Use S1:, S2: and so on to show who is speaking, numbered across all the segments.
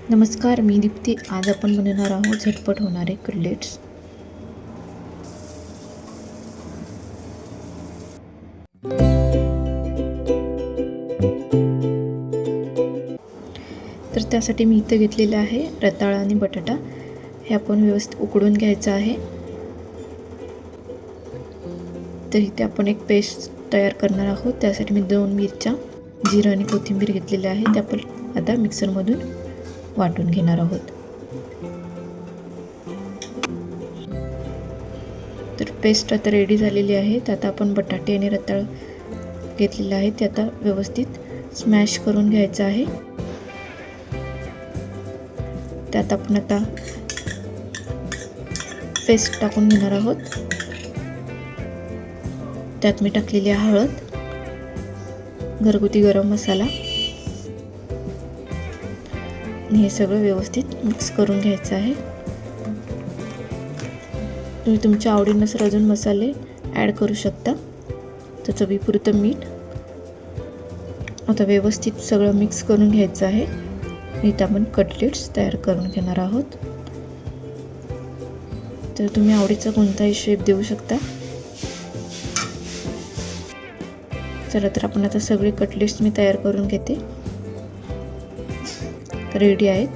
S1: नमस्कार, मी दीप्ती. आज आपण बनवणार आहोत झटपट होणारे कटलेट्स. तर त्यासाठी मी इथं घेतलेलं आहे रताळा आणि बटाटा. हे आपण व्यवस्थित उकडून घ्यायचं आहे. तर इथे आपण एक पेस्ट तयार करणार आहोत. त्यासाठी मी 2 मिरच्या, जिरं आणि कोथिंबीर घेतलेले आहे. ते आपण आता मिक्सरमधून वाटून घेणार आहोत. तर पेस्ट आता रेडी झालेली आहे. तर आता आपण बटाटे आणि रताळ घेतलेलं आहे ते आता व्यवस्थित स्मॅश करून घ्यायचं आहे. त्यात आपण आता पेस्ट टाकून घेणार आहोत. त्यात मी टाकलेली आहे हळद, घरगुती गरम मसाला. हे सगळं व्यवस्थित मिक्स करून घ्यायचं आहे. तुम्ही तुमच्या आवडीनुसार अजून मसाले ॲड करू शकता. तर चवीपुरतं मीठ. आता व्यवस्थित सगळं मिक्स करून घ्यायचं आहे. इथं आपण कटलेट्स तयार करून घेणार आहोत. तर तुम्ही आवडीचा कोणताही शेप देऊ शकता. चला, तर आपण आता सगळे कटलेट्स मी तयार करून घेते. रेडी आहेत.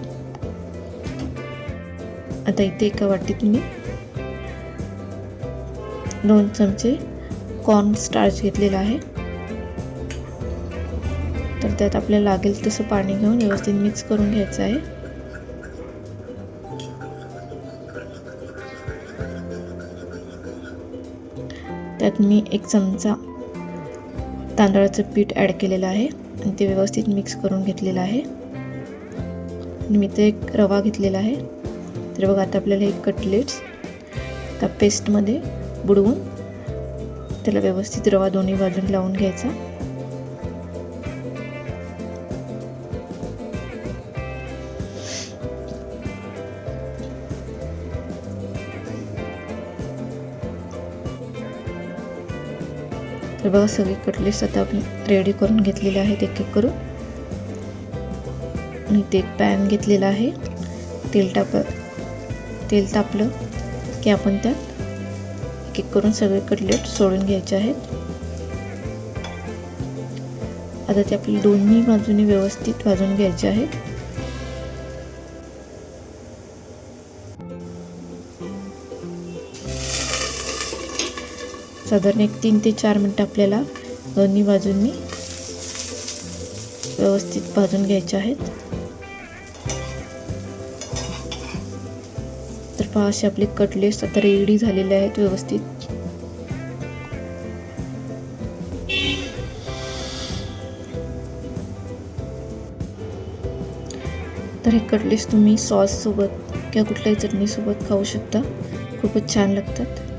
S1: आता इथे एका वाटीत मी 2 चमचे कॉर्न स्टार्च घेतलेला आहे. तर त्यात आपल्याला लागेल तसं पाणी घेऊन व्यवस्थित मिक्स करून घ्यायचं आहे. त्यात मी 1 चमचा तांदळाचं पीठ ॲड केलेलं आहे आणि ते व्यवस्थित मिक्स करून घेतलेलं आहे. मी ते एक रवा घेतलेला आहे. तर बघा, आता आपल्याला हे कटलेट्स त्या पेस्टमध्ये बुडवून त्याला व्यवस्थित रवा दोन्ही बाजून लावून घ्यायचा. तर बघा, सगळे कटलेट्स आता आपण रेडी करून घेतलेले आहेत एक एक करून. आणि ते एक पॅन घेतलेला आहे. तेल तापलं की आपण त्यात एक एक करून सगळे कटलेट सोडून घ्यायचे आहेत. आता ते आपल्याला दोन्ही बाजूनी व्यवस्थित भाजून घ्यायचे आहेत. साधारण 3 ते 4 मिनिटं आपल्याला दोन्ही बाजूंनी व्यवस्थित भाजून घ्यायचे आहेत. तर पहा, असे आपले कटलेट्स आता रेडी झालेले आहेत व्यवस्थित. तर हे कटलेट्स तुम्ही सॉस सोबत किंवा कुठल्याही चटणी सोबत खाऊ शकता. खूपच छान लागतात.